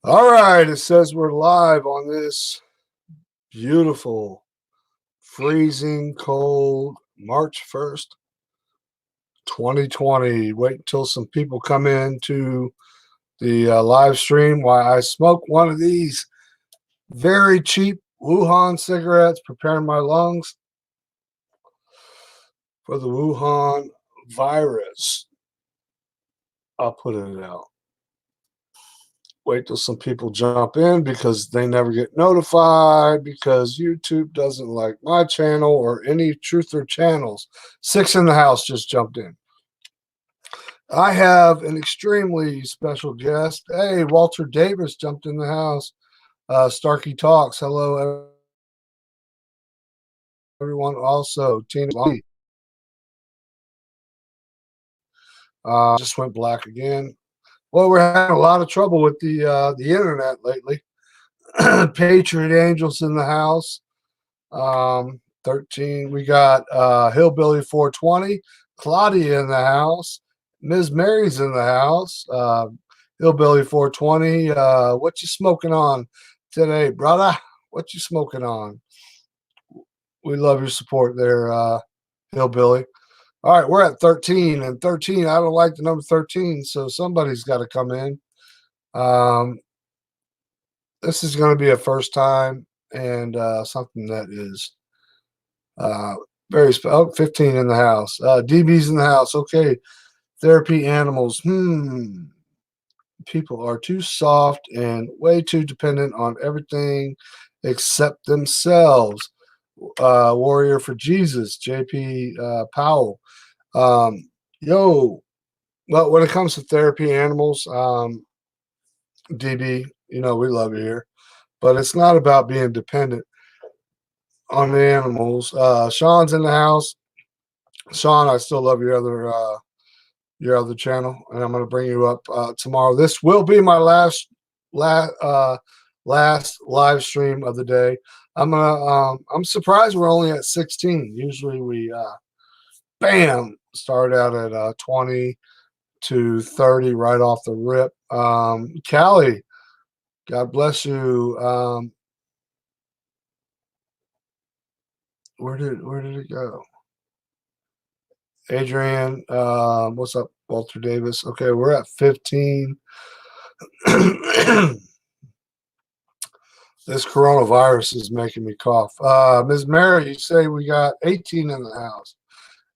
All right, it says we're live on this beautiful, freezing cold March 1st, 2020. Wait until some people come in to the live stream while I smoke one of these very cheap Wuhan cigarettes, preparing my lungs for the Wuhan virus. I'll put it out. Wait till some people jump in because they never get notified because YouTube doesn't like my channel or any truther channels. Six in the house just jumped in. I have an extremely special guest. Hey, Walter Davis jumped in the house. Starkey Talks. Hello, everyone. Also, Tina just went black again. Well, we're having a lot of trouble with the internet lately. Patriot Angels in the house. 13. We got Hillbilly 420, Claudia in the house. Ms. Mary's in the house. Hillbilly 420. What you smoking on today, brother? What you smoking on? We love your support there, Hillbilly. All right, we're at 13, and 13. I don't like the number 13, so somebody's got to come in. This is going to be a first time and something that is very special. Oh, 15 in the house. DB's in the house. Okay. Therapy animals. People are too soft and way too dependent on everything except themselves. Warrior for Jesus, JP Powell. Well, when it comes to therapy animals, DB, we love you here, but it's not about being dependent on the animals. Sean's in the house. Sean, I still love your other channel, and I'm going to bring you up tomorrow. This will be my last live stream of the day. I'm surprised we're only at 16. Usually we start out at 20 to 30 right off the rip. Callie, God bless you. Where did it go? Adrian, what's up, Walter Davis? Okay, we're at 15. This coronavirus is making me cough. Ms. Mary, you say we got 18 in the house.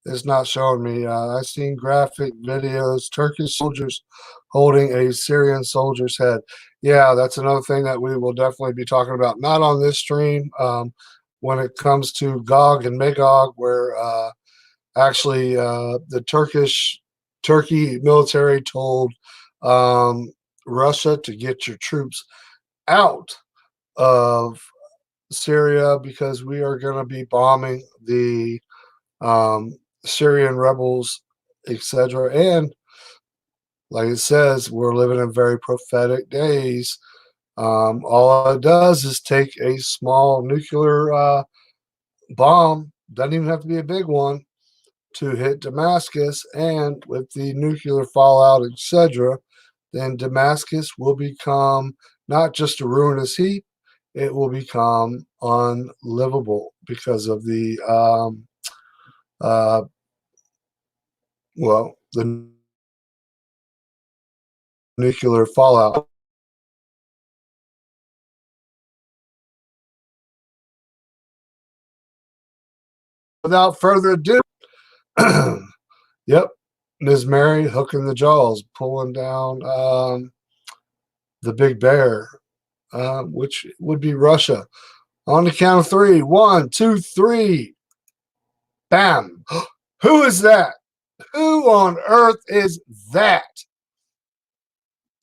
It's not showing me. I've seen graphic videos, Turkish soldiers holding a Syrian soldier's head. Yeah, that's another thing that we will definitely be talking about. Not on this stream. When it comes to Gog and Magog, where actually the Turkey military told Russia to get your troops out of Syria because we are going to be bombing the Syrian rebels, etc. And like it says, we're living in very prophetic days. All it does is take a small nuclear bomb, doesn't even have to be a big one, to hit Damascus, and with the nuclear fallout, etc., then Damascus will become not just a ruinous heap, it will become unlivable because of the the nuclear fallout. Without further ado, yep, Ms. Mary hooking the jaws, pulling down the big bear, which would be Russia. On the count of three. 1, 2, 3. Bam. Who is that? Who on earth is that?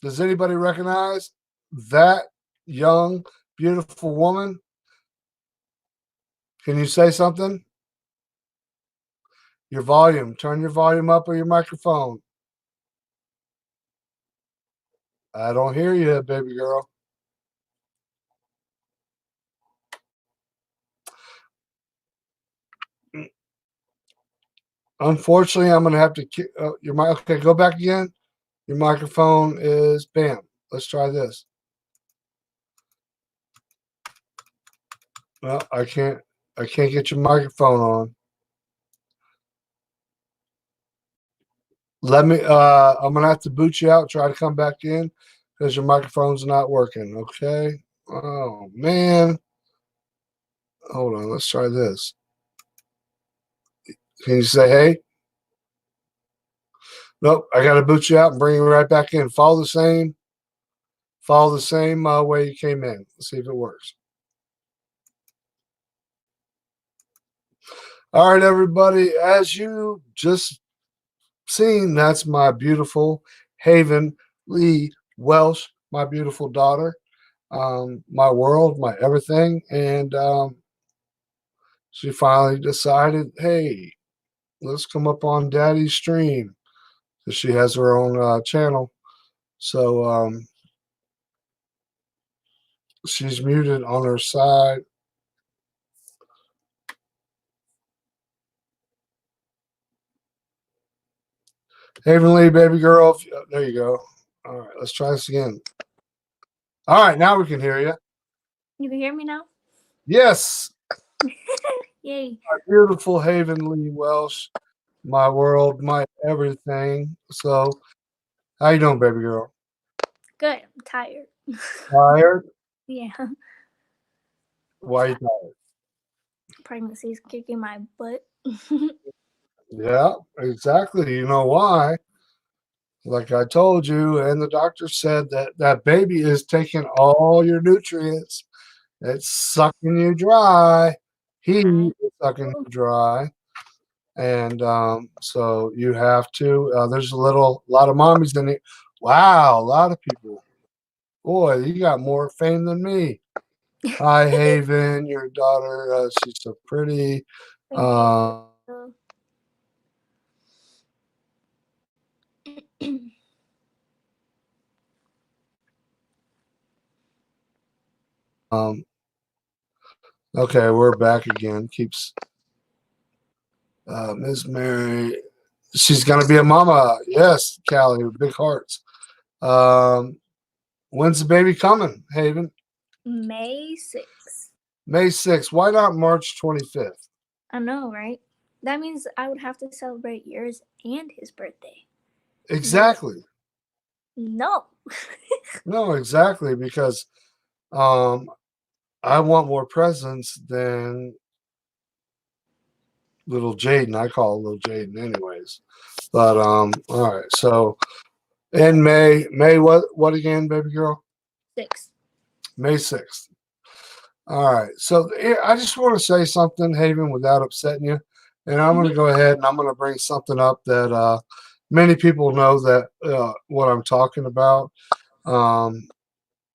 Does anybody recognize that young, beautiful woman? Can you say something? Your volume. Turn your volume up or your microphone. I don't hear you, baby girl. Unfortunately, I'm going to have to your mic. Okay, go back again. Your microphone is bam. Let's try this. Well, I can't get your microphone on. Let me I'm gonna have to boot you out, try to come back in because your microphone's not working, okay? Oh man. Hold on, let's try this. Can you say hey? Nope, I gotta boot you out and bring you right back in. Follow the same way you came in. Let's see if it works. All right, everybody. As you just seen, that's my beautiful Haven Lee Welsh, my beautiful daughter, my world, my everything. And she finally decided, hey, let's come up on Daddy's stream because she has her own channel. So she's muted on her side. Haven Lee, baby girl. There you go. All right, let's try this again. All right, now we can hear you. You can hear me now? Yes. Yay. My beautiful Haven Lee Welsh, my world, my everything. So, how you doing, baby girl? Good. I'm tired. Tired? Yeah. Why are you tired? Pregnancy's kicking my butt. Yeah, exactly. You know why? Like I told you, and the doctor said that that baby is taking all your nutrients. It's sucking you dry. He is sucking you dry. And so you have to. There's a lot of mommies in it. Wow, a lot of people. Boy, you got more fame than me. Hi, Haven, your daughter. She's so pretty. Thank Um, you. okay, we're back again. Keeps Miss Mary. She's gonna be a mama. Yes, Callie, with big hearts. Um, when's the baby coming, Haven? May 6th. May 6th. Why not March 25th? I know, right? That means I would have to celebrate yours and his birthday. Exactly. No. No, exactly, because um, I want more presents than little Jaden. I call it little Jaden, anyways. But all right. So in May what again, baby girl? 6th. May 6th. All right. So I just want to say something, Haven, without upsetting you, and I'm going to go ahead and I'm going to bring something up that many people know that what I'm talking about. Um,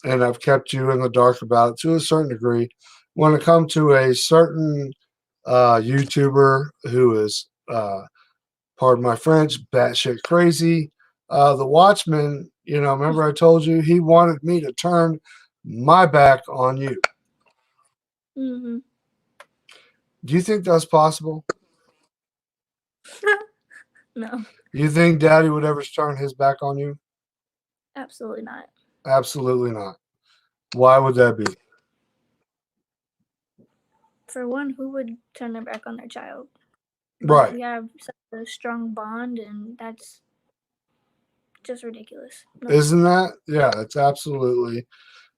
and I've kept you in the dark about it to a certain degree. When it comes to a certain YouTuber who is, pardon my French, batshit crazy, the Watchman, remember I told you he wanted me to turn my back on you. Mm-hmm. Do you think that's possible? No. You think Daddy would ever turn his back on you? Absolutely not. Absolutely not. Why would that be? For one, who would turn their back on their child? But Right. we have such a strong bond, and that's just ridiculous. No. Isn't that? Yeah, it's absolutely.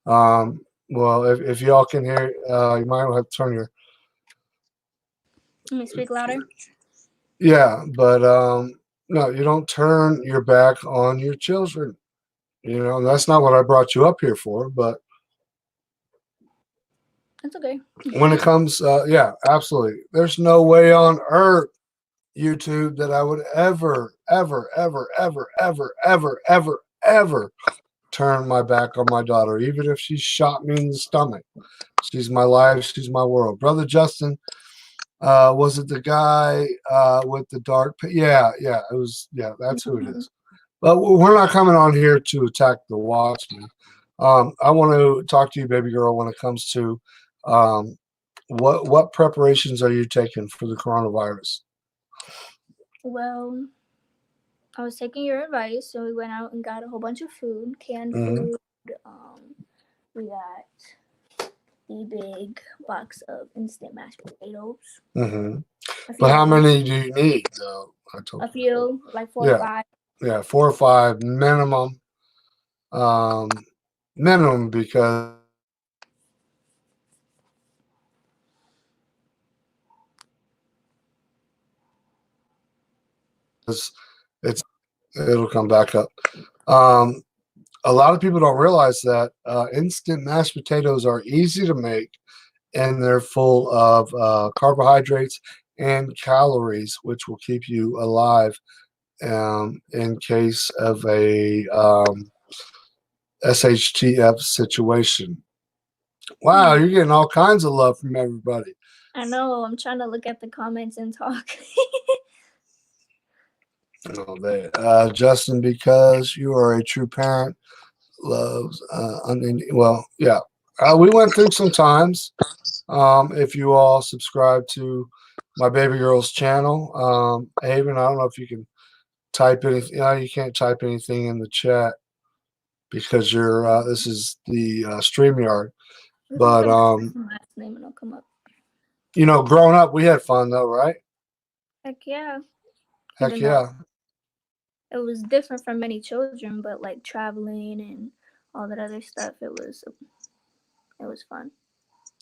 Well, if y'all can hear, you might have to turn your. Let me speak louder. Yeah, but no, you don't turn your back on your children. That's not what I brought you up here for. But That's okay. when it comes, yeah, absolutely. There's no way on earth, YouTube, that I would ever, ever, ever, ever, ever, ever, ever, ever turn my back on my daughter, even if she shot me in the stomach. She's my life. She's my world. Brother Justin, was it the guy with the dark? Yeah, yeah, it was. Yeah, that's who it is. But we're not coming on here to attack the Watchmen. I want to talk to you, baby girl, when it comes to um, what preparations are you taking for the coronavirus? Well, I was taking your advice, so we went out and got a whole bunch of food, canned Mm-hmm. food. We got the big box of instant mashed potatoes. Mm-hmm. A few But how of them. many do you need, though? A few, like 4 or Yeah, 5. yeah, 4 or 5 minimum. Minimum because it's it'll come back up. Um, a lot of people don't realize that instant mashed potatoes are easy to make and they're full of carbohydrates and calories, which will keep you alive in case of a SHTF situation. Wow, you're getting all kinds of love from everybody. I know. I'm trying to look at the comments and talk. Oh, Justin, because you are a true parent, loves. Well, yeah, we went through some times. If you all subscribe to my baby girl's channel, Haven, I don't know if you can type anything. You can't type anything in the chat because you're. This is the StreamYard. But last name and it'll come up. Growing up, we had fun though, right? Heck yeah. Heck Even yeah. it was different from many children, but like traveling and all that other stuff, it was fun.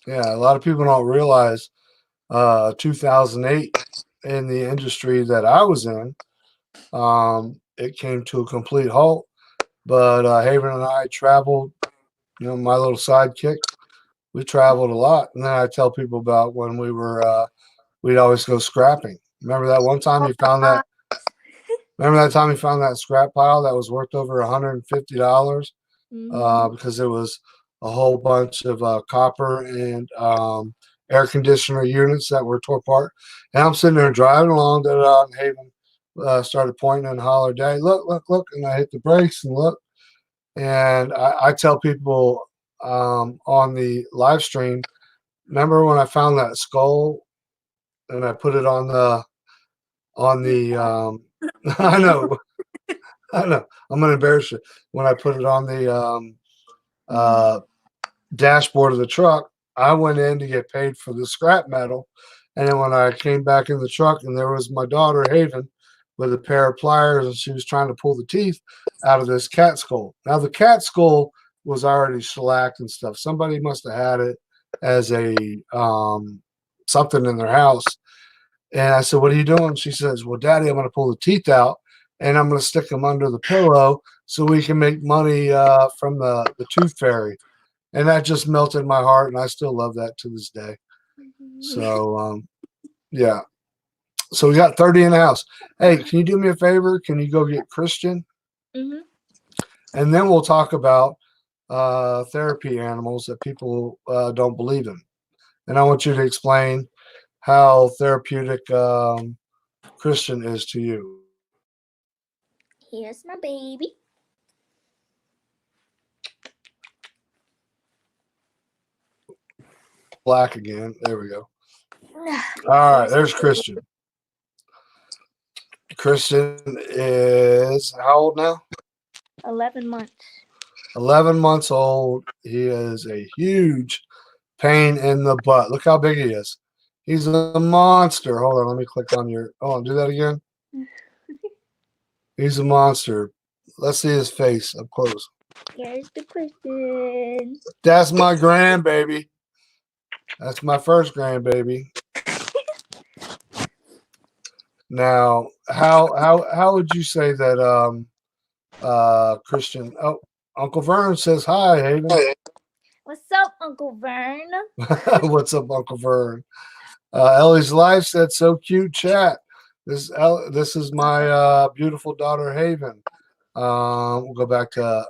Yeah, a lot of people don't realize 2008 in the industry that I was in, it came to a complete halt. But Haven and I traveled, my little sidekick, we traveled a lot. And then I tell people about when we'd always go scrapping. Remember that one time you found that? Remember that time you found that scrap pile that was worth over $150 because it was a whole bunch of copper and air conditioner units that were tore apart. And I'm sitting there driving along, and Haven started pointing and hollered, "Daddy, look, look, look!" And I hit the brakes and look. And I tell people on the live stream, remember when I found that skull and I put it on the I know. I know. I'm gonna embarrass you. When I put it on the dashboard of the truck, I went in to get paid for the scrap metal. And then when I came back in the truck and there was my daughter Haven with a pair of pliers and she was trying to pull the teeth out of this cat skull. Now the cat skull was already shellacked and stuff. Somebody must have had it as a something in their house. And I said, "What are you doing?" She says, "Well, Daddy, I'm going to pull the teeth out and I'm going to stick them under the pillow so we can make money from the tooth fairy." And that just melted my heart, and I still love that to this day. So, yeah. So we got 30 in the house. Hey, can you do me a favor? Can you go get Christian? Mm-hmm. And then we'll talk about therapy animals that people don't believe in. And I want you to explain how therapeutic Christian is to you. Here's my baby. Black again. There we go. All right, there's Christian. Christian is how old now? 11 months. 11 months old. He is a huge pain in the butt. Look how big he is. He's a monster. Hold on, let me click on your. Oh, do that again. He's a monster. Let's see his face up close. Here's the Christian. That's my grandbaby. That's my first grandbaby. Now, how would you say that Christian? Oh, Uncle Vern says hi, Hayden. What's up, Uncle Vern? What's up, Uncle Vern? Ellie's Life said, "So cute, chat." This is my beautiful daughter, Haven. We'll go back to.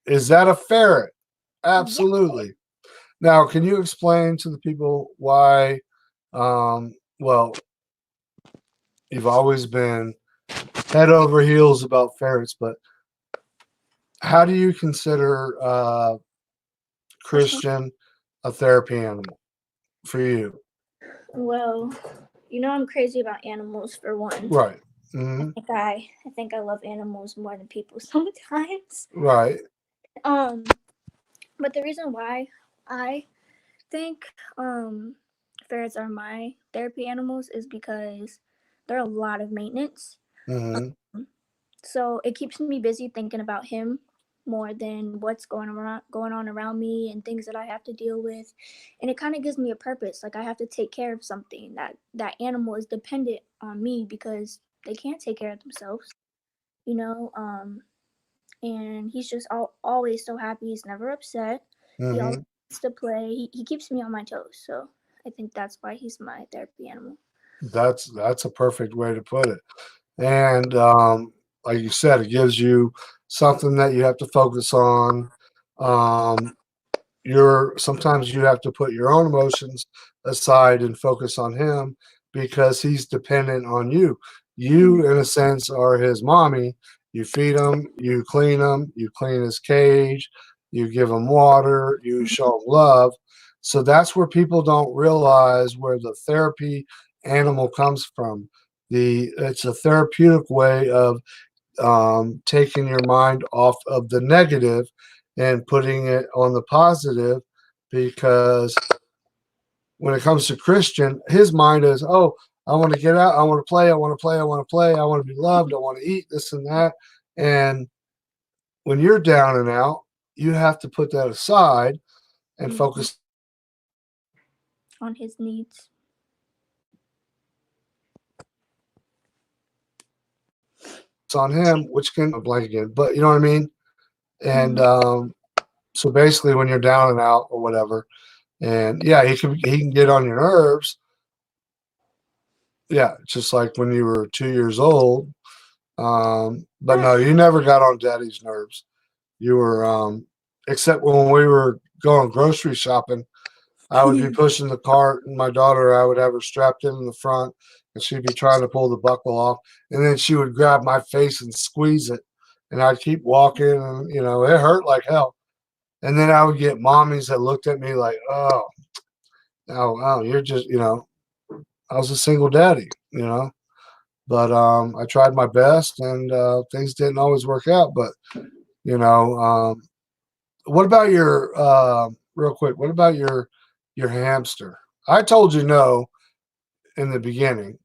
Is that a ferret? Absolutely. Now, can you explain to the people why? Well, you've always been head over heels about ferrets, but how do you consider Christian a therapy animal for you? Well, I'm crazy about animals for one. Right. Mm-hmm. I think I love animals more than people sometimes. Right. But the reason why I think ferrets are my therapy animals is because they're a lot of maintenance. Mm-hmm. So it keeps me busy thinking about him more than what's going on around me and things that I have to deal with. And it kind of gives me a purpose. Like I have to take care of something that animal is dependent on me because they can't take care of themselves, you know. And he's just always so happy. He's never upset. He always Mm-hmm. wants to play. He keeps me on my toes. So I think that's why he's my therapy animal. That's a perfect way to put it. And like you said, it gives you something that you have to focus on. Um, you're sometimes you have to put your own emotions aside and focus on him because he's dependent on you. Mm-hmm. You, in a sense, are his mommy. You feed him, you clean his cage, you give him water, you show him love. So that's where people don't realize where the therapy animal comes from. It's a therapeutic way of taking your mind off of the negative and putting it on the positive, because when it comes to Christian, his mind is, oh, I want to get out, I want to play, I want to play, I want to play, I want to be loved, I want to eat this and that. And when you're down and out, you have to put that aside and Mm-hmm. focus On his needs. on him, which can blank again, but you know what I mean. And Mm-hmm. so basically, when you're down and out or whatever, and yeah, he can get on your nerves. Yeah, just like when you were 2 years old. But no, you never got on daddy's nerves. You were, except when we were going grocery shopping, I would be pushing the cart, and my daughter, I would have her strapped in the front, and she'd be trying to pull the buckle off, and then she would grab my face and squeeze it, and I'd keep walking, and it hurt like hell. And then I would get mommies that looked at me like, "Oh, oh, you're just, I was a single daddy. But I tried my best, and things didn't always work out. But you know, what about your real quick? What about your hamster? I told you no in the beginning.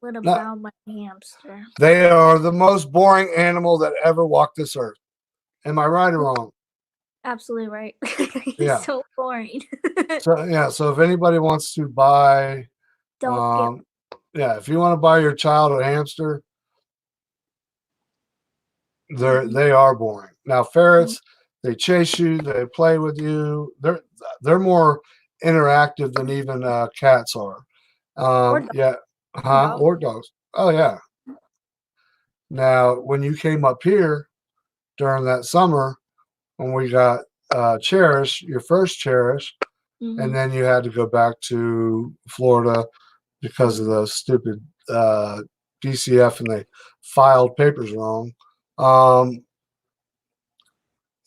What Not, about my hamster? they are the most boring animal that ever walked this earth. Am I right or wrong? Absolutely right. He's Yeah. so boring. So yeah. So if anybody wants to buy, Don't get. um, yeah, if you want to buy your child a hamster, Mhm. they are boring. Now ferrets, they chase you, they play with you. They're more interactive than even cats are. Or Yeah, huh? dog. Or dogs. Oh yeah. Now when you came up here during that summer when we got Cherish, your first Cherish, and Mm-hmm. then you had to go back to Florida because of the stupid DCF and they filed papers wrong. Um,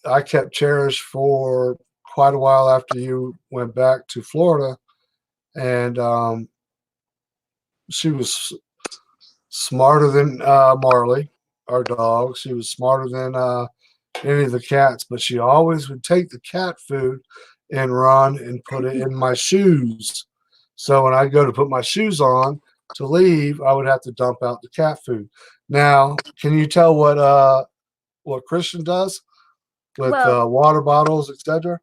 I kept Cherish for quite a while after you went back to Florida, and she was smarter than Marley, our dog. She was smarter than any of the cats, but she always would take the cat food and run and put it in my shoes. So when I go to put my shoes on to leave, I would have to dump out the cat food. Now, can you tell what Christian does with Well, water bottles, etc.?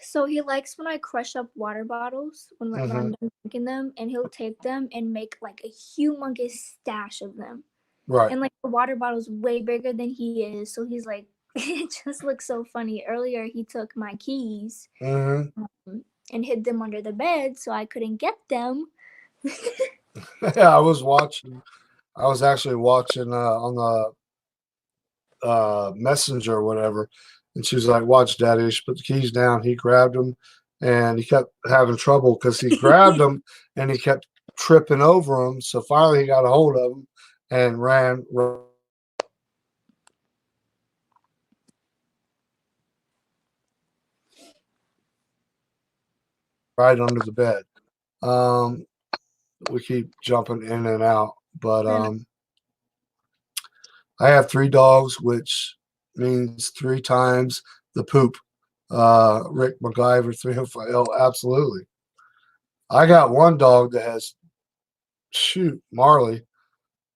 so he likes when I crush up water bottles when I'm Mm-hmm. done drinking them, and he'll take them and make like a humongous stash of them. Right. And like the water bottle's way bigger than he is, so he's like, it just looks so funny. Earlier, he took my keys Mm-hmm. and hid them under the bed so I couldn't get them. Yeah, I was watching. I was actually watching on the messenger or whatever, and she was like, "Watch, Daddy." She put the keys down. He grabbed them, and he kept having trouble because he grabbed them and he kept tripping over them. So finally, he got a hold of them and ran right under the bed. Um, we keep jumping in and out, but And I have three dogs, which means three times the poop. Rick MacGyver 305. Oh, absolutely. I got one dog that has Marley.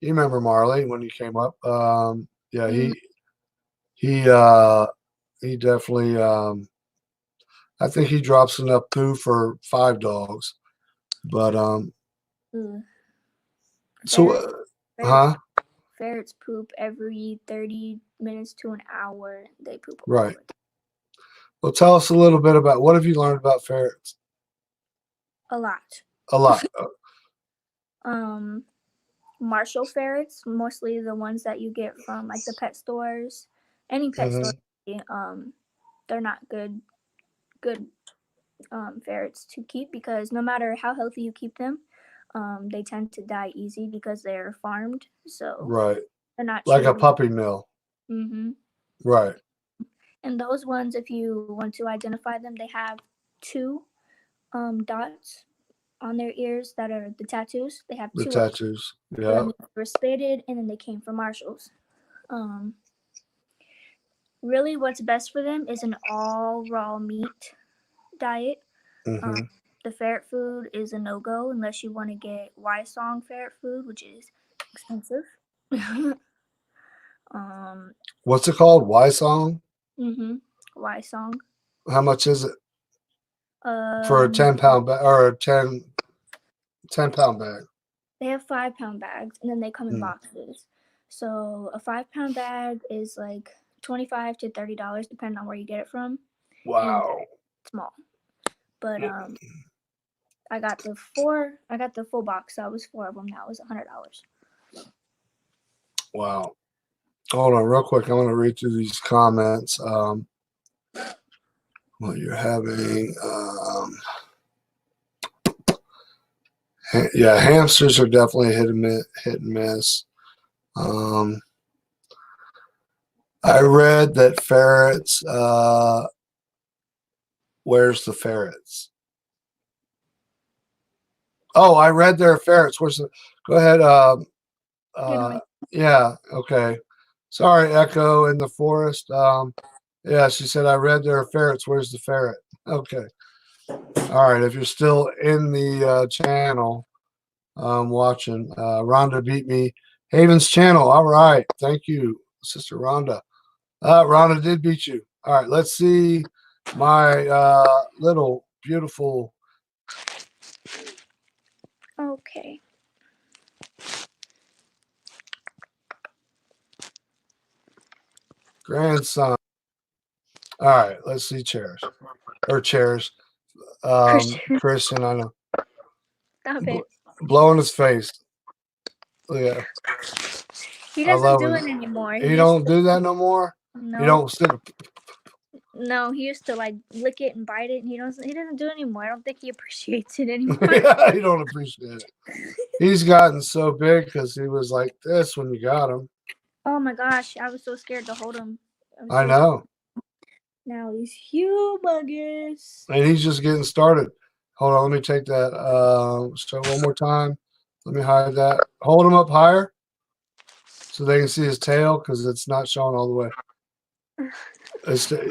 You remember Marley when he came up? Yeah, Mm, he definitely I think he drops enough poo for 5 dogs. But ooh. so Ferrets, ferrets, huh? ferrets poop every 30 minutes to an hour. They poop all Right. the time. Well, tell us a little bit about what have you learned about ferrets? A lot. A lot. Um, Marshall ferrets, mostly the ones that you get from like the pet stores. Any pet store, Mhm. they're not good ferrets to keep because no matter how healthy you keep them, they tend to die easy because they're farmed. So Right. they're not Like a treated. puppy mill. Mm-hmm. Right. And those ones, if you want to identify them, they have two dots on their ears that are the tattoos. They have The two of them. tattoos. So that Yeah. means they were spaded and then they came from Marshalls. Um, Really, what's best for them is an all raw meat diet. Um, Hmm. the ferret food is a no go unless you want to get Y-song ferret food, which is expensive. um, What's it called? Y song? mm-hmm. Y-song. How much is it for a 10-pound bag or a 10-pound bag? They have 5 pound bags and then they come in Mm. boxes. So a 5 pound bag is like $25 to $30 depending on where you get it from, and Wow. small. But I got the full box. So it was 4 of them. That was $100. Wow. Hold on, real quick. I'm going to read through these comments. What you're having. Yeah, hamsters are definitely hit and miss. Um, I read that ferrets. Where's the ferrets? Oh, I read there are ferrets. Where's the? Go ahead. You know, Yeah. Okay. Sorry, Echo in the forest. Yeah, she said I read there are ferrets. Where's the ferret? Okay. All right. If you're still in the channel, watching, Rhonda beat me. Haven's channel. All right. Thank you, Sister Rhonda. Rhonda did beat you. All right. Let's see my little beautiful okay. grandson. All right. Let's see chairs or chairs. Christian, Christian, I know. stop it. Blowing his face. Yeah. He I doesn't love do it. it anymore. He He used don't to, do that no more. He no, don't sit. no. He used to like lick it and bite it, and he doesn't do it anymore. I don't think he appreciates it anymore. Yeah, he don't appreciate it. He's gotten so big because he was like this when you got him. Oh my gosh, I was so scared to hold him. I know. Now he's humongous. And he's just getting started. Hold on, let me take that. So one more time. Let me hide that. Hold him up higher so they can see his tail because it's not showing all the way.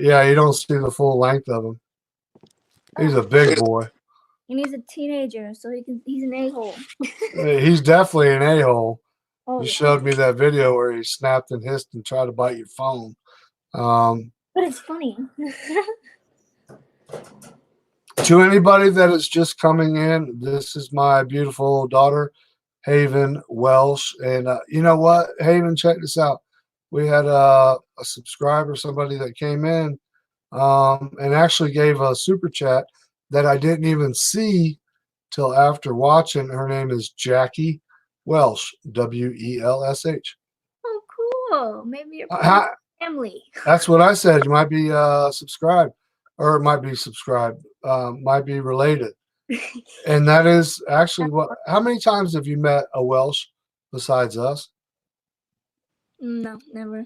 Yeah, you don't see the full length of him. He's a big boy. And he's a teenager, so he's an a-hole. He's definitely an a-hole. Oh You yeah. showed me that video where he snapped and hissed and tried to bite your phone. But it's funny. To anybody that is just coming in, this is my beautiful daughter, Haven Welsh. And you know what, Haven, check this out. We had a subscriber, somebody that came in and actually gave a super chat that I didn't even see till after watching. Her name is Jackie Welsh, Welsh. Oh cool. Maybe you're part of the family. That's what I said. You might be subscribed, or it might be subscribed, might be related. And that is actually what. How many times have you met a Welsh besides us? No, never.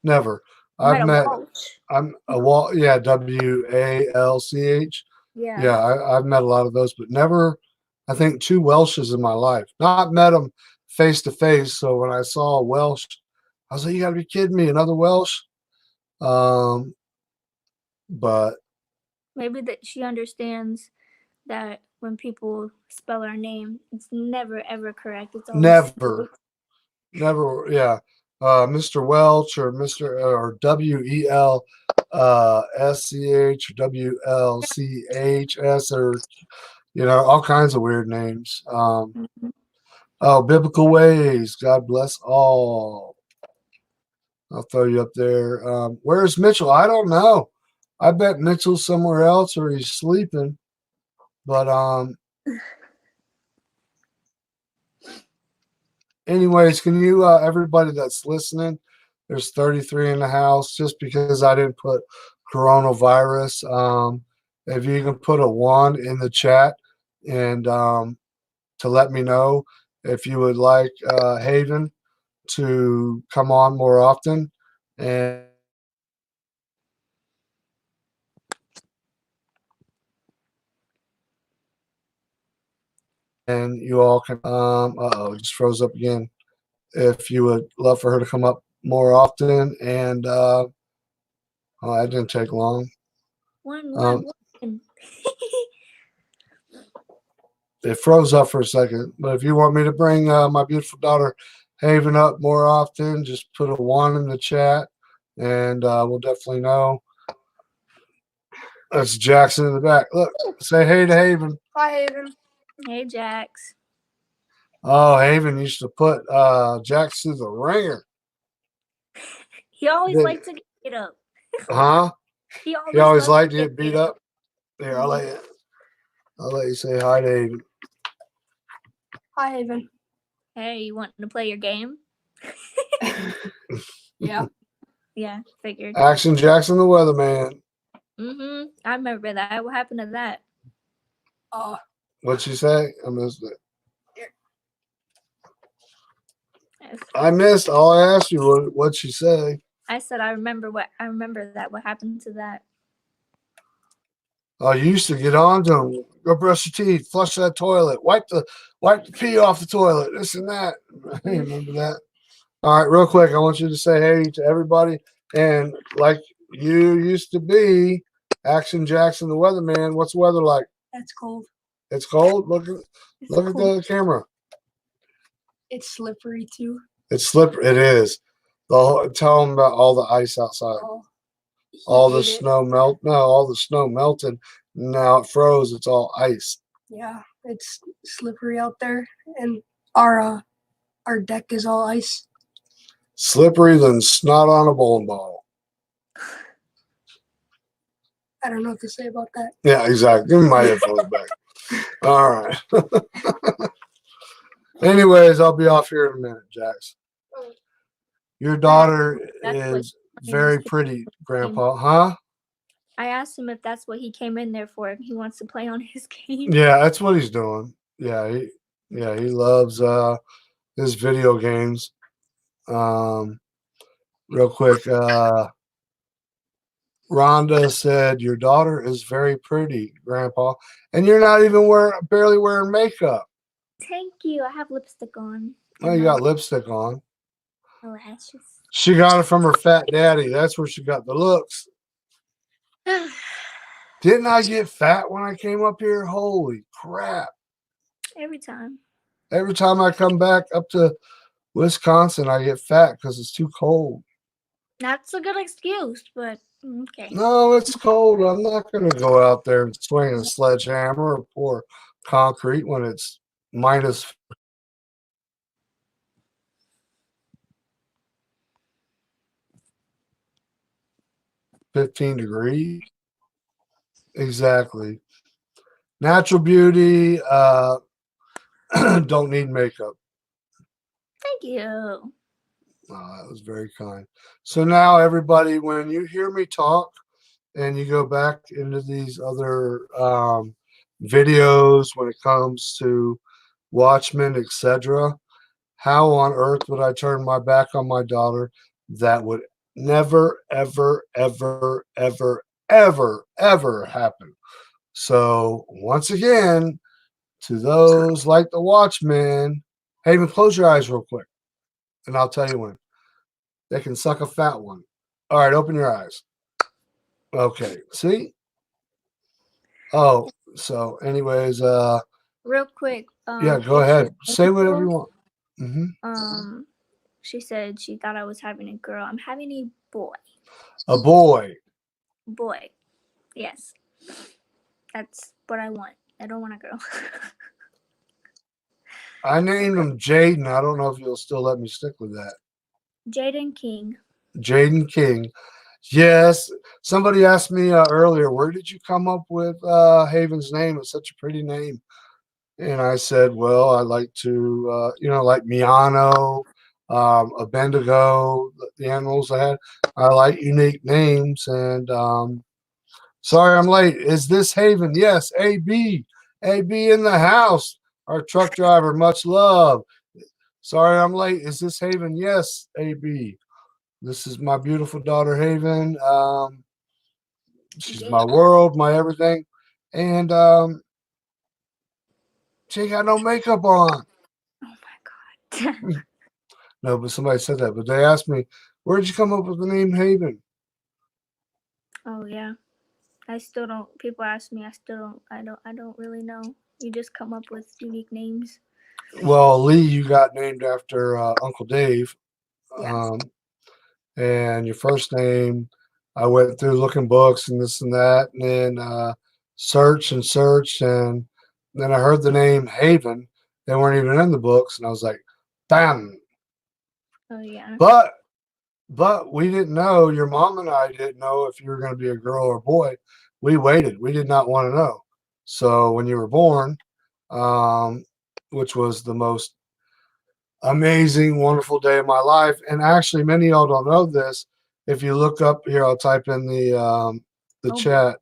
Never. I met I've a met. Welsh. I'm a Wal. Yeah, Walch. Yeah. Yeah, I've met a lot of those, but never. I think 2 Welshes in my life. Not met them face to face. So when I saw a Welsh, I was like, "You got to be kidding me! Another Welsh." Um, but Maybe that she understands that when people spell our name, it's never ever correct. It's always Never, yeah. Mr. Welch or Mr. or WELSCH or WLCHS or all kinds of weird names. Oh, biblical ways. God bless all. I'll throw you up there. Where's Mitchell? I don't know. I bet Mitchell's somewhere else or he's sleeping. But anyways, can you everybody that's listening, there's 33 in the house, just because I didn't put coronavirus. If you can put a 1 in the chat and to let me know if you would like Haven to come on more often, and you all can it just froze up again. If you would love for her to come up more often, and that didn't take long. One. It froze up for a second, but if you want me to bring my beautiful daughter Haven up more often, just put a 1 in the chat, and we'll definitely know. That's Jackson in the back. Look, say hey to Haven. Hi, Haven. Hey, Jax. Oh, Haven used to put Jax through the ringer. He always liked to get beat up. Huh? He always liked to get beat up. Here, I'll let you say hi to Haven. Hi, Haven. Hey, you wanting to play your game? Yeah. Yeah, figured. Action Jackson the Weatherman. I remember that. What happened to that? What'd you say? I missed it. Yes. I missed. All I asked you what'd she say? I said I remember that. What happened to that? Oh, you used to get on to them. Go brush your teeth, flush that toilet, wipe the pee off the toilet, this and that. I remember that. All right, real quick, I want you to say hey to everybody. And like you used to be, Action Jackson the Weatherman. What's the weather like? That's cold. It's cold. Look at the camera. It's slippery too. It's slippery. It is. Tell them about all the ice outside. All the snow all the snow melted. Now it froze. It's all ice. Yeah, it's slippery out there, and our deck is all ice. Slippery than snot on a bowling ball. I don't know what to say about that. Yeah, exactly. Give me my headphones back. All right. Anyways, I'll be off here in a minute, Jax. Your daughter is very pretty, Grandpa. Huh? I asked him if that's what he came in there for. If he wants to play on his game. Yeah, that's what he's doing. Yeah, he loves his video games. Real quick, Rhonda said your daughter is very pretty, Grandpa, and you're not even barely wearing makeup. Thank you. I have lipstick on. Oh, you got lipstick on. Lashes. She got it from her fat daddy. That's where she got the looks. Didn't I get fat when I came up here? Holy crap. Every time. Every time I come back up to Wisconsin, I get fat because it's too cold. That's a good excuse, but okay. No, it's cold. I'm not going to go out there and swing a sledgehammer or pour concrete when it's minus 15 degrees. Exactly. Natural beauty. Don't need makeup. Thank you. Oh, that was very kind. So now, everybody, when you hear me talk and you go back into these other videos when it comes to Watchmen, etc., how on earth would I turn my back on my daughter? That would never, ever, ever, ever, ever, ever happen. So once again, to those like the Watchmen, hey, even close your eyes real quick, and I'll tell you when. They can suck a fat one. All right, open your eyes. Okay, see? Oh, so anyways, Real quick. yeah, go If she's ahead. Say whatever you April, want. Hmm. she said she thought I was having a girl. I'm having a boy. A boy. Boy. Yes. That's what I want. I don't want a girl. I named him Jaden. I don't know if you'll still let me stick with that. Jaden King. Jaden King. Yes. Somebody asked me earlier, where did you come up with Haven's name? It's such a pretty name. And I said, well, I like to, like Miano, Abendigo, the animals I had. I like unique names. And sorry I'm late. Is this Haven? Yes, AB. AB in the house. Our truck driver, much love. Sorry I'm late. Is this Haven? Yes, AB. This is my beautiful daughter, Haven. She's my world, my everything. And she ain't got no makeup on. Oh my God. No, but somebody said that. But they asked me, where did you come up with the name Haven? Oh yeah. I still don't. People ask me. I still don't. I don't really know. You just come up with unique names. Well, Lee, you got named after Uncle Dave. Yes. And your first name, I went through looking books and this and that, and then searched and searched, and then I heard the name Haven. They weren't even in the books, and I was like, bam. Oh yeah. But we didn't know. Your mom and I didn't know if you were going to be a girl or a boy. We waited. We did not want to know. So when you were born, um, which was the most amazing, wonderful day of my life. And actually, many of y'all don't know this. If you look up here, I'll type in the Oh, chat.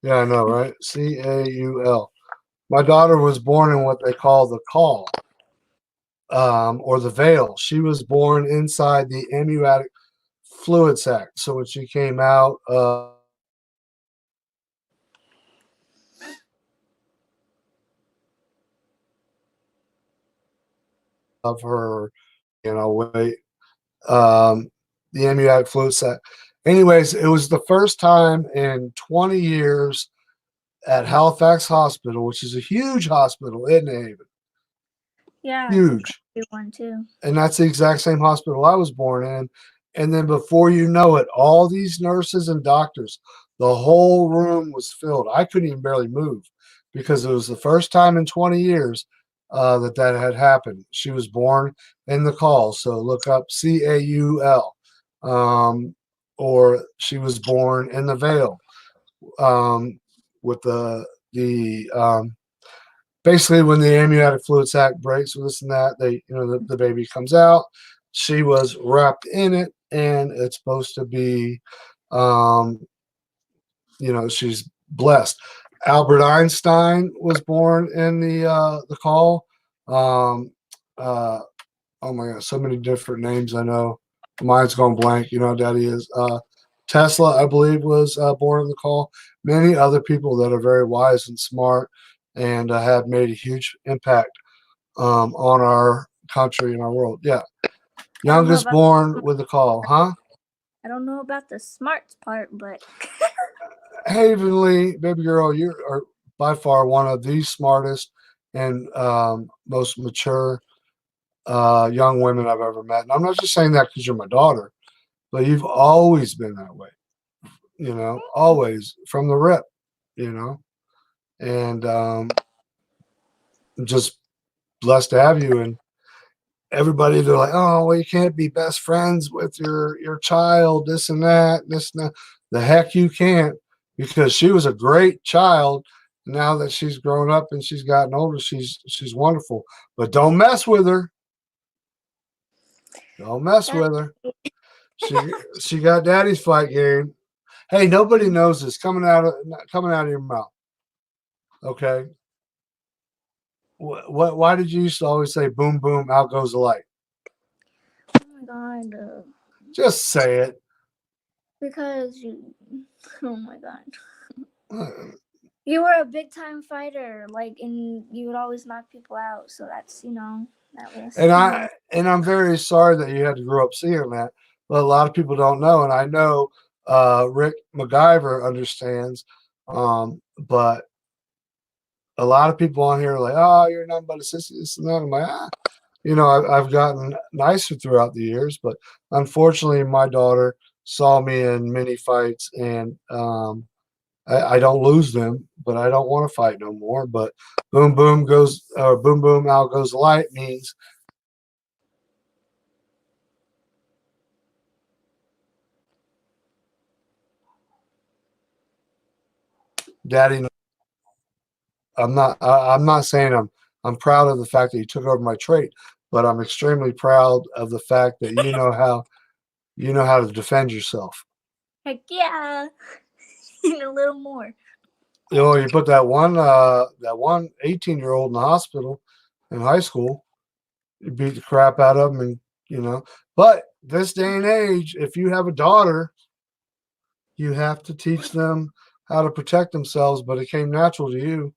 Yeah, I know, right? Caul. My daughter was born in what they call the caul, or the veil. She was born inside the amniotic fluid sac. So when she came out of her, weight, the amniotic fluid sac. Anyways, it was the first time in 20 years at Halifax Hospital, which is a huge hospital in Haven. yeah. It's a Huge. country one too. And that's the exact same hospital I was born in. And then before you know it, all these nurses and doctors, the whole room was filled. I couldn't even barely move because it was the first time in 20 years that had happened. She was born in the call. So look up Caul. Or she was born in the veil, with the basically when the amniotic fluid sac breaks or this and that, the baby comes out. She was wrapped in it, and it's supposed to be, she's blessed. Albert Einstein was born in the call. Oh my God, so many different names I know. Mine's going blank. You know how Daddy is. Tesla, I believe, was born in the call. Many other people that are very wise and smart and have made a huge impact on our country and our world. Yeah. Youngest born with the call, huh? I don't know about the smarts part, but Havenly, baby girl, you are by far one of the smartest and most mature young women I've ever met. And I'm not just saying that because you're my daughter, but you've always been that way, always from the rip, and I'm just blessed to have you. And everybody, they're like, oh, well, you can't be best friends with your child, this and that, this and that. The heck you can't, because she was a great child. Now that she's grown up and she's gotten older, she's wonderful. But don't mess with her. Don't mess with her. She got daddy's fight game. Hey, nobody knows this coming out of your mouth. Okay. Why did you used to always say boom boom, out goes the light? oh my God. Just say it. Because you. Oh my God. Uh, You were a big time fighter, and you would always knock people out. So that's that was. And I'm very sorry that you had to grow up seeing that, but a lot of people don't know, and I know Rick MacGyver understands. But a lot of people on here are like, oh, you're nothing but a sissy, this and that. I'm like, you know, I've gotten nicer throughout the years, but unfortunately, my daughter saw me in many fights, and I don't lose them, but I don't want to fight no more. But boom, boom goes, or boom, boom, out goes the light means daddy. I'm not saying I'm proud of the fact that you took over my trait, but I'm extremely proud of the fact that you know how to defend yourself. Heck yeah. And a little more. You know, you put that one 18-year-old in the hospital in high school, you beat the crap out of them, and you know. But this day and age, if you have a daughter, you have to teach them how to protect themselves. But it came natural to you.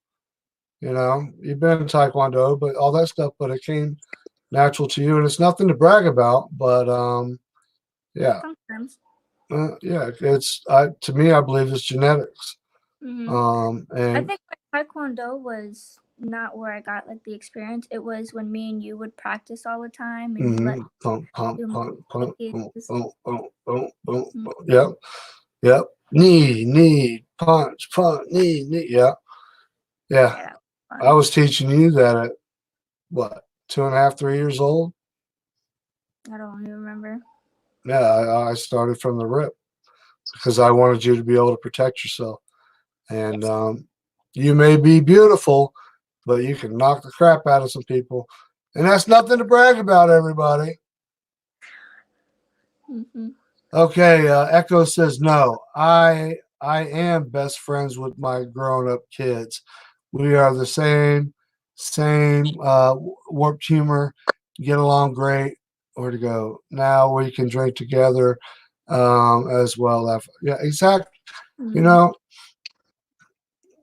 You know, you've been in Taekwondo, but all that stuff, but it came natural to you, and it's nothing to brag about. But yeah, Sometimes. yeah, it's to me, I believe it's genetics. I And think Taekwondo was not where I got like the experience. It was when me and you would practice all the time and you let pump, pump, do pump, pump, boom, kids. boom, boom, boom, boom, boom. Yep, yep. Knee, punch, punch, knee. Yeah, yeah. Yeah, I was teaching you that at what, 2.5, 3 years old. I don't even remember. Yeah, I started from the rip because I wanted you to be able to protect yourself. And Yes. you may be beautiful, but you can knock the crap out of some people, and that's nothing to brag about, everybody. Okay, Echo says no. I am best friends with my grown-up kids. We are the same warped humor, get along great. Where to go? Now we can drink together as well. Yeah, exactly. You know,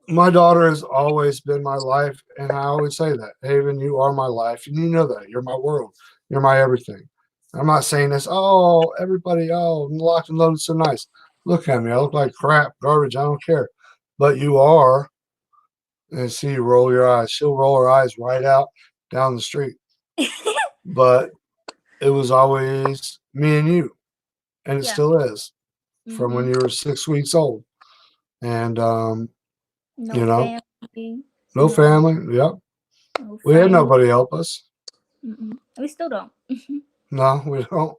my daughter has always been my life, and I always say that, Haven, you are my life, and you know that. You're my world. You're my everything. I'm not saying this, oh, everybody, oh, locked and loaded, so nice. Look at me. I look like crap, garbage. I don't care. But you are, and see you roll your eyes. She'll roll her eyes right out down the street. But it was always me and you, and it Yeah. still is from when you were 6 weeks old. And, No you know, family. no family. Yep. No We had friends. nobody help us. We still don't. No, we don't.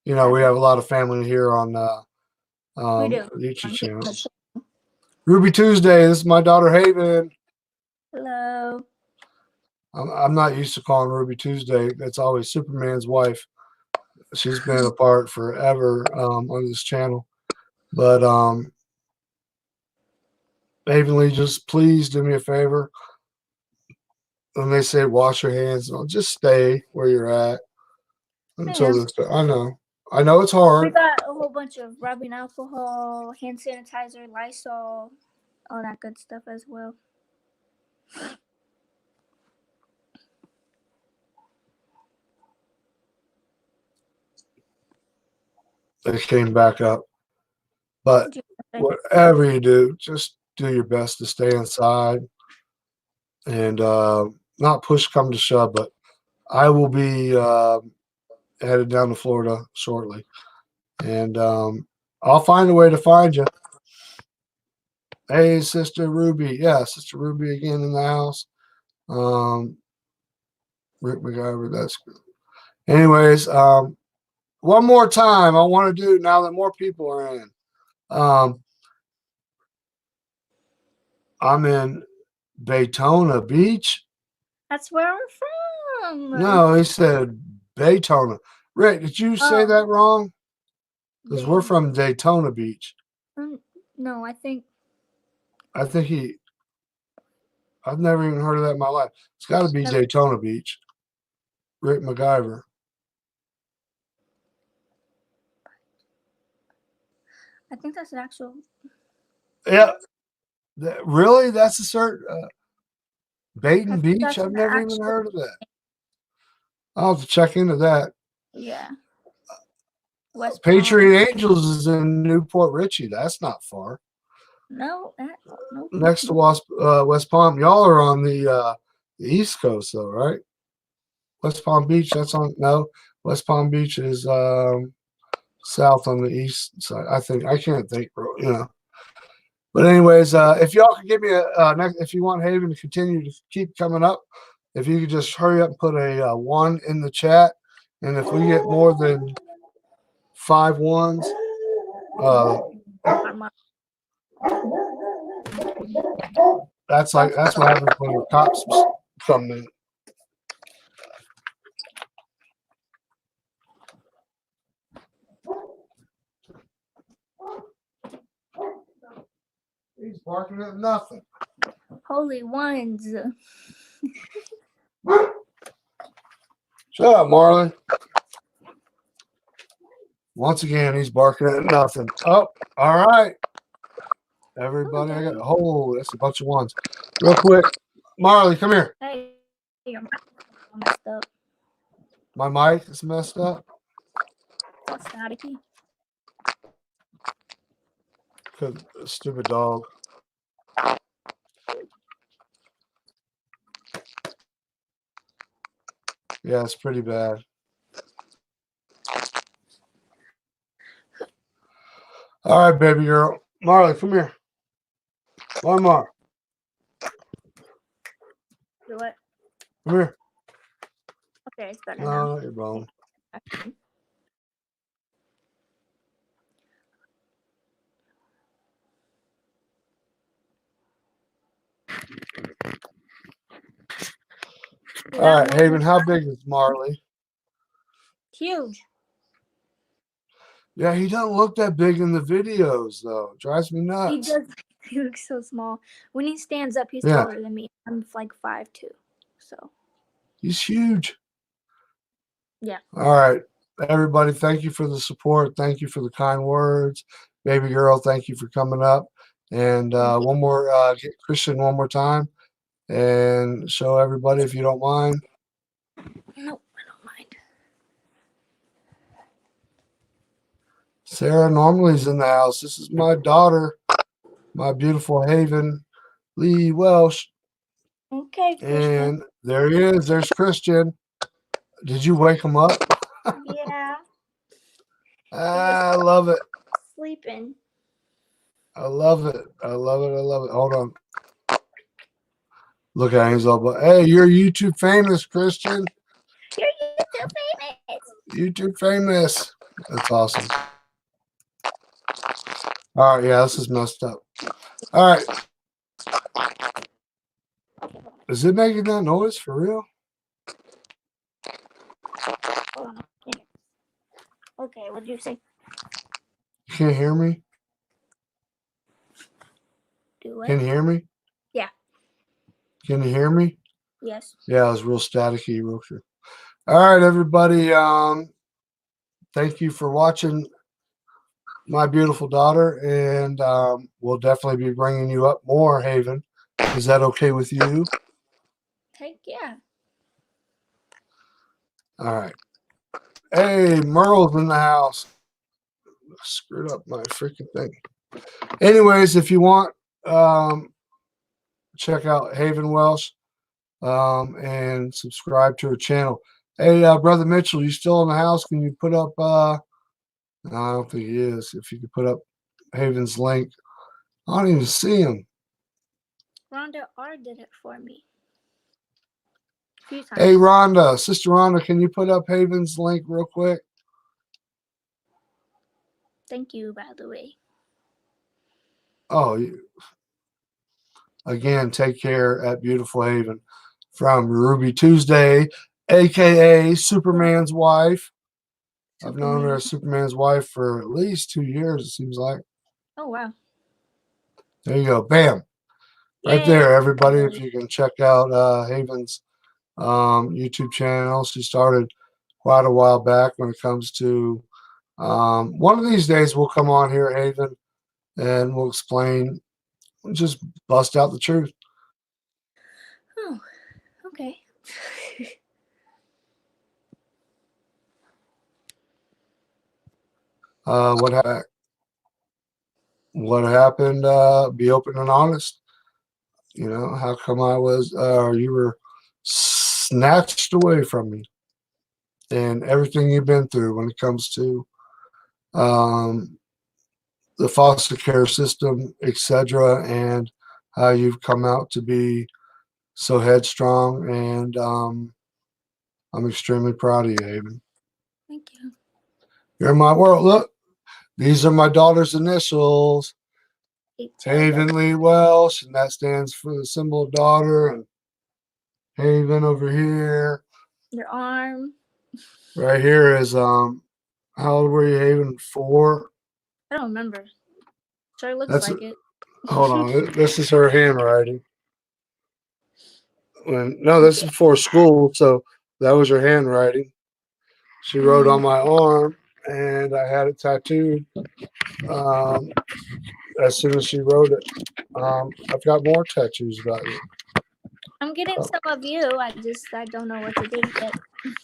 You know, we have a lot of family here on We do. YouTube channel. Ruby Tuesday. This is my daughter Haven. Hello. I'm not used to calling Ruby Tuesday. That's always Superman's wife. She's been a part forever on this channel. But Havenly, just please do me a favor. When they say wash your hands, just stay where you're at until this. I know it's We hard. got a whole bunch of rubbing alcohol, hand sanitizer, Lysol, all that good stuff as well. It came back up. But whatever you do, just do your best to stay inside and not push come to shove. But I will be headed down to Florida shortly, and I'll find a way to find you. Hey, Sister Ruby. Yeah, Sister Ruby again in the house. Rick McGyver, that's good. Anyways, one more time I want to do now that more people are in. I'm in Daytona Beach. That's where I'm from. No, he said Daytona. Rick, did you say that wrong? Because we're from Daytona Beach. No, I think I've never even heard of that in my life. It's got to be Daytona Beach. Rick McGyver. I think that's an actual. Yeah. Really? That's a certain Baton Beach? I've never even heard of that. I'll have to check into that. Yeah. Patriot Angels is in Newport Richey. That's not far. No, no. Next to West Palm. Y'all are on the East Coast, though, right? West Palm Beach. That's on. No, West Palm Beach is south on the east side. I think. I can't think, bro. You know. But anyways, if y'all could give me a next, if you want Haven to continue to keep coming up, if you could just hurry up and put a 1 in the chat, and if we get more than 5 ones, that's what happens when the cops come in. He's barking at nothing. Holy ones. Shut up, Marley. Once again, he's barking at nothing. Oh, all right. Everybody, I got that's a bunch of ones. Real quick, Marley, come here. Hey, your mic is messed up. My mic is messed up. What's staticky? Stupid dog. Yeah, it's pretty bad. All right, baby girl. Marley, come here. One more. Do what? Come here. Okay, it's better No, now. not your bone. All right, Haven, how big is Marley? Huge. Yeah, he doesn't look that big in the videos, though. Drives me nuts. He does. He looks so small. When he stands up, he's taller than me. I'm like 5'2", so. He's huge. Yeah. All right, everybody, thank you for the support. Thank you for the kind words. Baby girl, thank you for coming up. And one more, get Christian one more time and show everybody if you don't mind. No, I don't mind. Sarah Normally's in the house. This is my daughter, my beautiful Haven Lee Welsh. Okay, Christian. And there he is. There's Christian. Did you wake him up? Yeah. I love it. Sleeping. I love it. I love it. I love it. Hold on. Look at him. He's all about, hey, you're YouTube famous, Christian. You're YouTube famous. YouTube famous. That's awesome. All right. Yeah, this is messed up. All right. Is it making that noise for real? Okay, what did you say? You can't hear me? Do what? Can you hear me? Yeah. Can you hear me? Yes. Yeah, it was real staticky, real true. All right, everybody. Thank you for watching my beautiful daughter, and we'll definitely be bringing you up more, Haven. Is that okay with you? Heck yeah. All right. Hey, Merle's in the house. I screwed up my freaking thing. Anyways, if you want, check out Haven Welsh and subscribe to her channel. Hey, Brother Mitchell, you still in the house? Can you put up no, I don't think he is. If you could put up Haven's link. I don't even see him. Rhonda R did it for me. A few times. Hey, Rhonda, Sister Rhonda, can you put up Haven's link real quick? Thank you, by the way. Oh, again, take care at Beautiful Haven. From Ruby Tuesday, a.k.a. Superman's wife. I've known her as Superman's wife for at least 2 years, it seems like. Oh, wow. There you go. Bam. Right there, everybody. If you can check out Haven's YouTube channel. She started quite a while back when it comes to one of these days we'll come on here at Haven and we'll explain, just bust out the truth. Oh, okay. What happened? what happened, be open and honest. You know, how come you were snatched away from me, and everything you've been through when it comes to um, the foster care system, etc., and how you've come out to be so headstrong. And I'm extremely proud of you, Haven. Thank you. You're in my world. Look, these are my daughter's initials. 18. Haven Lee Welsh, and that stands for the symbol of daughter. And Haven over here. Your arm. Right here is how old were you, Haven? 4. I don't remember. Sure looks That's like it. hold on. This is her handwriting. No, this is before school, so that was her handwriting. She wrote on my arm, and I had it tattooed. Um, as soon as she wrote it, I've got more tattoos about you. I'm getting some of you. I don't know what to do yet.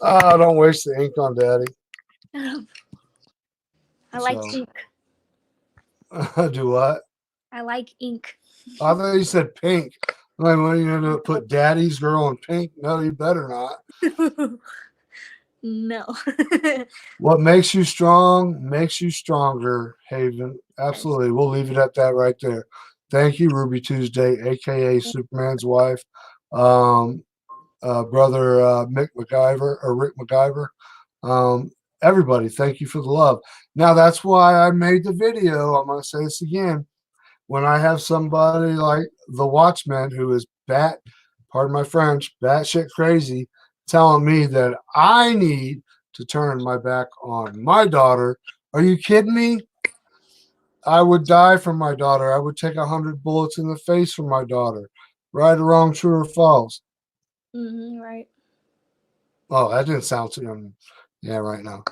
Don't waste the ink on Daddy. I like So. ink. Do what? I like ink. I thought you said pink. Like, what are you gonna put Daddy's girl in pink? No, you better not. No. What makes you strong makes you stronger, Haven. Absolutely. We'll leave it at that right there. Thank you, Ruby Tuesday, aka Superman's wife, brother Mick MacGyver or Rick MacGyver. Everybody, thank you for the love. Now that's why I made the video. I'm gonna say this again. When I have somebody like the Watchman who is pardon my French, batshit crazy, telling me that I need to turn my back on my daughter. Are you kidding me? I would die for my daughter. I would take 100 bullets in the face for my daughter. Right or wrong, true or false? Right. Oh, that didn't sound too. Yeah, right now.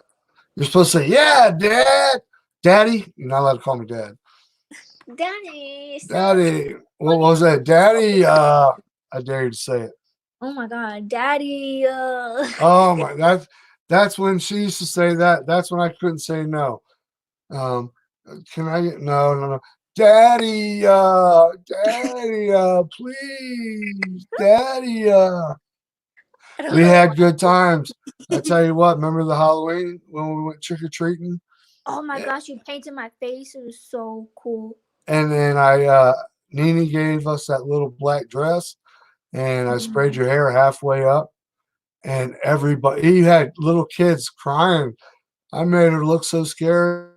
You're supposed to say, yeah, Dad. Daddy. You're not allowed to call me Dad. Daddy. Daddy. What was that? Daddy. I dare you to say it. Oh my God, Daddy. Oh my, that's when she used to say that. That's when I couldn't say no. Can I get no. Daddy, please, Daddy, we had good times. I tell you what, remember the Halloween when we went trick-or-treating? Oh my gosh, you painted my face. It was so cool. And then Nene gave us that little black dress, and I sprayed your hair halfway up, and everybody, you had little kids crying. I made her look so scary.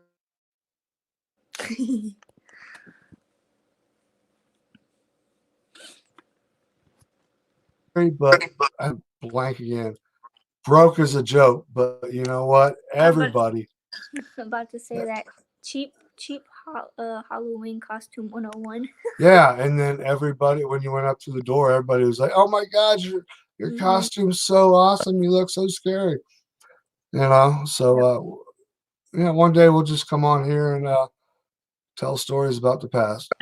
But I'm blank again. Broke as a joke, but you know what? Everybody. I'm about to say that cheap Halloween costume 101. Yeah, and then everybody, when you went up to the door, everybody was like, "Oh my God, your costume's so awesome! You look so scary." You know, so yeah, one day we'll just come on here and tell stories about the past.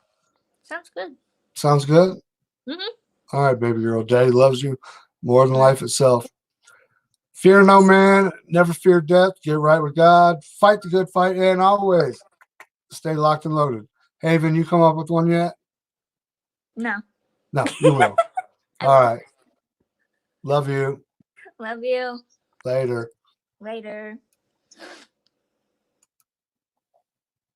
Sounds good. Sounds good. All right, baby girl. Daddy loves you more than life itself. Fear no man, never fear death. Get right with God. Fight the good fight, and always stay locked and loaded. Haven, you come up with one yet? No. No, you will. All right. Love you. Love you. Later. Later.